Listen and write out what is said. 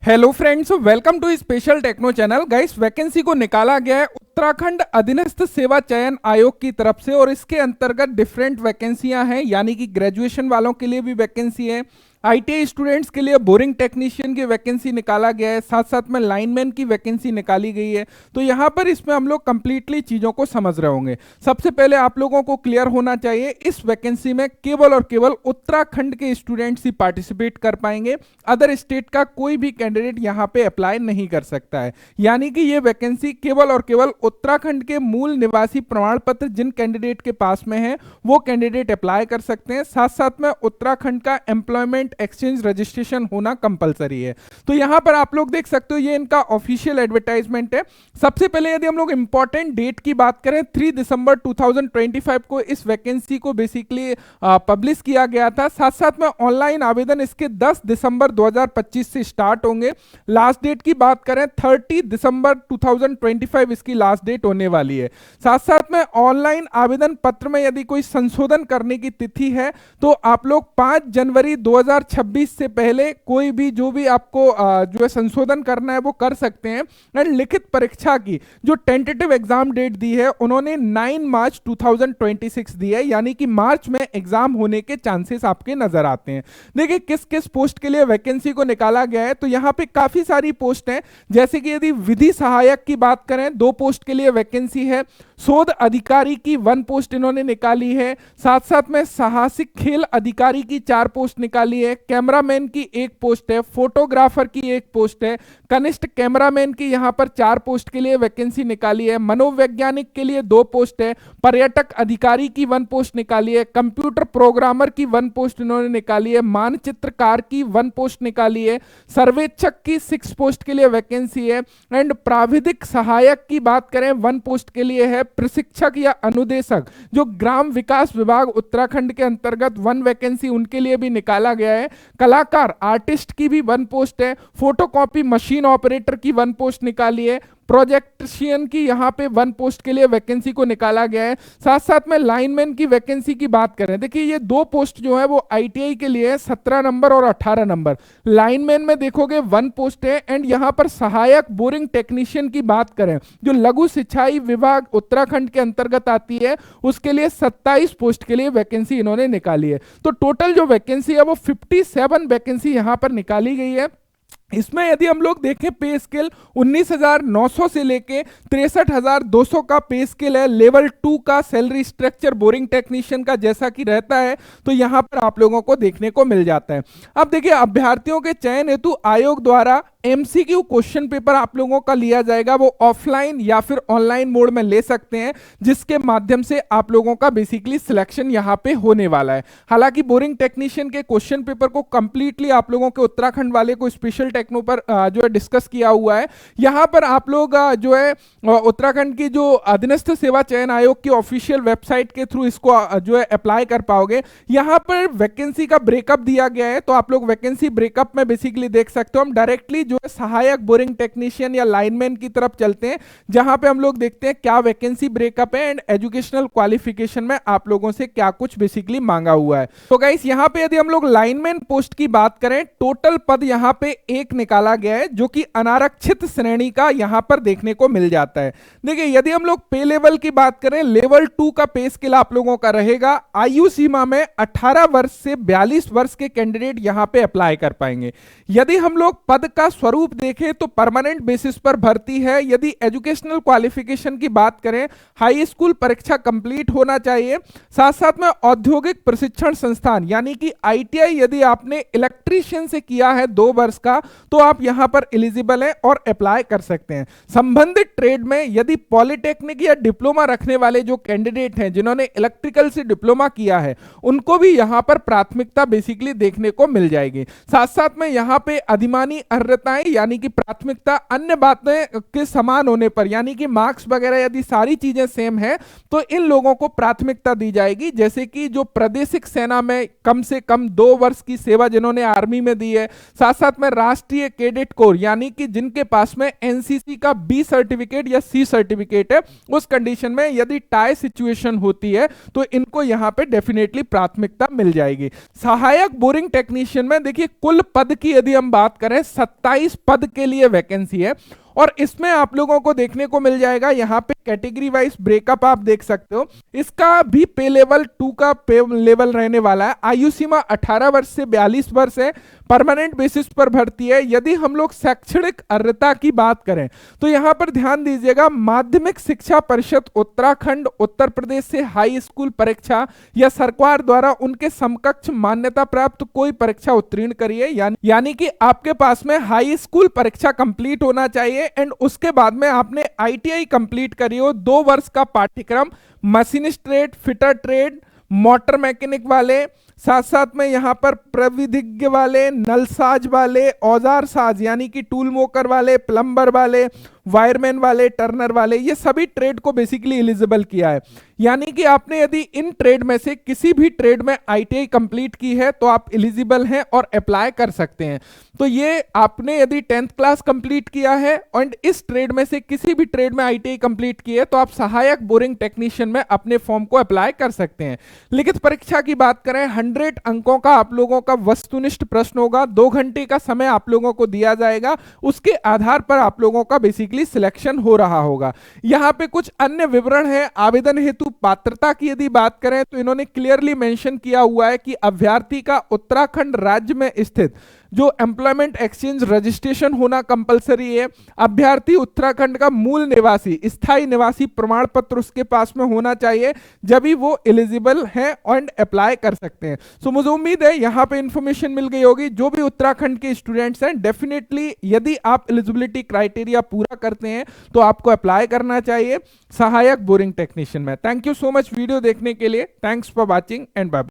Hello friends, welcome to special techno channel. Guys, vacancy को निकाला गया है उत्तराखंड अधीनस्थ सेवा चयन आयोग की तरफ से और इसके अंतर्गत डिफरेंट वैकेंसियां हैं, यानी कि ग्रेजुएशन वालों के लिए भी वैकेंसी है, आईटीआई स्टूडेंट्स के लिए बोरिंग टेक्नीशियन की वैकेंसी निकाला गया है, साथ साथ में लाइनमैन की वैकेंसी निकाली गई है। तो यहाँ पर इसमें हम लोग कंप्लीटली चीज़ों को समझ रहे होंगे। सबसे पहले आप लोगों को क्लियर होना चाहिए, इस वैकेंसी में केवल और केवल उत्तराखंड के स्टूडेंट्स ही पार्टिसिपेट कर पाएंगे। अदर स्टेट का कोई भी कैंडिडेट यहाँ पे अप्लाई नहीं कर सकता है, यानी कि ये वैकेंसी केवल और केवल उत्तराखंड के मूल निवासी प्रमाण पत्र जिन कैंडिडेट के पास में है वो कैंडिडेट अप्लाई कर सकते हैं। साथ साथ में उत्तराखंड का एम्प्लॉयमेंट एक्सचेंज रजिस्ट्रेशन होना कंपलसरी है। तो यहां पर आप लोग देख सकते हो, ये इनका ऑफिशियल एडवर्टाइजमेंट है। सबसे पहले यदि हम लोग इंपॉर्टेंट डेट की बात करें, 3 दिसंबर 2025 को इस वैकेंसी को बेसिकली पब्लिश किया गया था। साथ साथ में ऑनलाइन आवेदन इसके 10 दिसंबर 2025 से स्टार्ट होंगे। लास्ट डेट की बात करें, 30 दिसंबर 2025 इसकी लास्ट डेट होने वाली है। साथ साथ में ऑनलाइन आवेदन पत्र में यदि कोई संशोधन करने की तिथि है तो आप लोग 5 जनवरी 2026 से पहले कोई भी जो भी आपको जो है संशोधन करना है वो कर सकते हैं। एंड लिखित परीक्षा की जो टेंटेटिव एग्जाम डेट दी है उन्होंने 9 मार्च 2026 दी है, यानी कि मार्च में एग्जाम होने के चांसेस आपके नजर आते हैं। देखिए किस किस पोस्ट के लिए वैकेंसी को निकाला गया है, तो यहाँ पे काफी सारी पोस्ट हैं। जैसे कि यदि विधि सहायक की बात करें, 2 पोस्ट के लिए वैकेंसी है। शोध अधिकारी की 1 पोस्ट इन्होंने निकाली है। साथ साथ में साहसिक खेल अधिकारी की 4 पोस्ट निकाली है। कैमरामैन की 1 पोस्ट है। फोटोग्राफर की 1 पोस्ट है। कनिष्ठ कैमरामैन की यहाँ पर 4 पोस्ट के लिए वैकेंसी निकाली है। मनोवैज्ञानिक के लिए 2 पोस्ट है। पर्यटक अधिकारी की 1 पोस्ट निकाली है। कंप्यूटर प्रोग्रामर की 1 पोस्ट इन्होंने निकाली है। मानचित्रकार की 1 पोस्ट निकाली है। सर्वेक्षक की 6 पोस्ट के लिए वैकेंसी है। एंड प्राविधिक सहायक की बात करें, 1 पोस्ट के लिए है। प्रशिक्षक या अनुदेशक जो ग्राम विकास विभाग उत्तराखंड के अंतर्गत 1 वैकेंसी उनके लिए भी निकाला गया है। कलाकार आर्टिस्ट की भी 1 पोस्ट है। फोटोकॉपी मशीन ऑपरेटर की 1 पोस्ट निकाली है। प्रोजेक्टिशियन की यहाँ पे 1 पोस्ट के लिए वैकेंसी को निकाला गया है। साथ साथ में लाइनमैन की वैकेंसी की बात करें, देखिए ये 2 पोस्ट जो है वो आईटीआई के लिए है, 17 नंबर और 18 नंबर। लाइनमैन में देखोगे 1 पोस्ट है। एंड यहाँ पर सहायक बोरिंग टेक्नीशियन की बात करें जो लघु सिंचाई विभाग उत्तराखंड के अंतर्गत आती है, उसके लिए 27 पोस्ट के लिए वैकेंसी इन्होंने निकाली है। तो टोटल जो वैकेंसी है वो 57 वैकेंसी यहाँ पर निकाली गई है। इसमें यदि हम लोग देखें, पे स्केल 19,900 से लेके 63,200 का पे स्केल है। लेवल 2 का सैलरी स्ट्रक्चर बोरिंग टेक्नीशियन का जैसा कि रहता है तो यहां पर आप लोगों को देखने को मिल जाता है। अब देखिए, अभ्यर्थियों के चयन हेतु आयोग द्वारा एमसीक्यू क्वेश्चन पेपर आप लोगों का लिया जाएगा, वो ऑफलाइन या फिर ऑनलाइन मोड में ले सकते हैं, जिसके माध्यम से आप लोगों का बेसिकली सिलेक्शन यहां पे होने वाला है। हालांकि बोरिंग टेक्नीशियन के क्वेश्चन पेपर को कंप्लीटली आप लोगों के उत्तराखंड वाले को स्पेशल टेक्नो पर जो है डिस्कस किया हुआ है। यहां पर आप लोग जो है उत्तराखंड की जो अधीनस्थ सेवा चयन आयोग की ऑफिशियल वेबसाइट के थ्रू इसको जो है अप्लाई कर पाओगे। यहां पर वैकेंसी का ब्रेकअप दिया गया है, तो आप लोग वैकेंसी ब्रेकअप में बेसिकली देख सकते हो। हम डायरेक्टली जो है सहायक बोरिंग टेक्नीशियन या लाइनमैन की तरफ चलते हैं, जहां पे हम लोग देखते हैं क्या वैकेंसी ब्रेकअप है एंड एजुकेशनल क्वालिफिकेशन में आप लोगों से क्या कुछ बेसिकली मांगा हुआ है। तो गाइस, यहां पे यदि हम लोग लाइनमैन पोस्ट की बात करें, टोटल पद यहां पे 1 निकाला गया है, जो कि अनारक्षित श्रेणी का यहां पर देखने को मिल जाता है। देखिए, यदि हम लोग पे लेवल की बात करें, लेवल 2 का पे स्केल आप लोगों का रहेगा। आयु सीमा में 18 वर्ष से 42 वर्ष के कैंडिडेट यहां पे अप्लाई कर पाएंगे। यदि हम लोग पद का स्वरूप देखें तो परमानेंट बेसिस पर भर्ती है। यदि एजुकेशनल क्वालिफिकेशन की बात करें, हाई स्कूल परीक्षा कंप्लीट होना चाहिए। साथ साथ में औद्योगिक प्रशिक्षण संस्थान यानी कि आईटीआई यदि आपने इलेक्ट्रीशियन से किया है 2 वर्ष का, तो आप यहां पर एलिजिबल हैं और अप्लाई कर सकते हैं। संबंधित ट्रेड में यदि पॉलिटेक्निक या डिप्लोमा रखने वाले जो कैंडिडेट हैं जिन्होंने इलेक्ट्रिकल से डिप्लोमा किया है, उनको भी यहां पर प्राथमिकता बेसिकली देखने को मिल जाएगी। साथ साथ में यहां पे अधिमानी अर्हताएं यानी कि प्राथमिकता अन्य बातें के समान होने पर, यानी कि मार्क्स वगैरह यदि सारी चीजें सेम है तो इन लोगों को प्राथमिकता दी जाएगी। जैसे कि जो प्रादेशिक सेना में कम से कम 2 वर्ष की सेवा जिन्होंने आर्मी में दी है, साथ साथ में राष्ट्रीय कैडेट कोर यानी कि जिनके पास में एनसीसी का बी सर्टिफिकेट या सी सर्टिफिकेट है, उस कंडीशन में यदि टाई सिचुएशन होती है तो इनको यहां पे डेफिनेटली प्राथमिकता मिल जाएगी। सहायक बोरिंग टेक्नीशियन में देखिए कुल पद की यदि हम बात करें 27 27 पद के लिए वैकेंसी है और इसमें आप लोगों को देखने को मिल जाएगा यहाँ पे कैटेगरी वाइज ब्रेकअप आप देख सकते हो। इसका भी पे लेवल 2 का पे लेवल रहने वाला है। आयु सीमा 18 वर्ष से 42 वर्ष है। परमानेंट बेसिस पर भर्ती है। यदि हम लोग शैक्षणिक अर्हता की बात करें तो यहां पर ध्यान दीजिएगा, माध्यमिक शिक्षा परिषद उत्तराखंड उत्तर प्रदेश से हाई स्कूल परीक्षा या सरकार द्वारा उनके समकक्ष मान्यता प्राप्त कोई परीक्षा उत्तीर्ण करिए, यानी कि आपके पास में हाई स्कूल परीक्षा कंप्लीट होना चाहिए एंड उसके बाद में आपने आईटीआई कंप्लीट करी हो। 2 वर्ष का पाठ्यक्रम, machinist trade, fitter trade, motor mechanic वाले, साथ साथ में यहां पर प्रविधिज्ञ वाले, नलसाज वाले, औजार साज यानी कि टूल मोकर वाले, प्लम्बर वाले, वायरमैन वाले, टर्नर वाले, ये सभी ट्रेड को बेसिकली एलिजिबल किया है। यानी कि आपने यदि इन ट्रेड में से किसी भी ट्रेड में आईटीआई कंप्लीट की है तो आप एलिजिबल हैं और अप्लाई कर सकते हैं। तो ये आपने यदि 10th क्लास कंप्लीट किया है और इस ट्रेड में से किसी भी ट्रेड में आईटीआई कंप्लीट की है तो आप सहायक बोरिंग टेक्नीशियन में अपने फॉर्म को अप्लाई कर सकते हैं। लिखित परीक्षा की बात करें, 100 अंकों का आप लोगों का वस्तुनिष्ठ प्रश्न होगा। 2 घंटे का समय आप लोगों को दिया जाएगा। उसके आधार पर आप लोगों का बेसिकली सिलेक्शन हो रहा होगा। यहां पे कुछ अन्य विवरण है। आवेदन हेतु पात्रता की यदि बात करें तो इन्होंने क्लियरली मेंशन किया हुआ है कि अभ्यर्थी का उत्तराखंड राज्य में स्थित जो एम्प्लॉयमेंट एक्सचेंज रजिस्ट्रेशन होना कंपलसरी है। अभ्यर्थी उत्तराखंड का मूल निवासी, स्थायी निवासी प्रमाण पत्र उसके पास में होना चाहिए, जब भी वो एलिजिबल है एंड अप्लाई कर सकते हैं। सो मुझे उम्मीद है यहाँ पे इंफॉर्मेशन मिल गई होगी। जो भी उत्तराखंड के स्टूडेंट्स हैं, डेफिनेटली यदि आप एलिजिबिलिटी क्राइटेरिया पूरा करते हैं तो आपको अप्लाई करना चाहिए सहायक बोरिंग टेक्नीशियन में। Thank you so much video देखने के लिए। Thanks for watching and bye.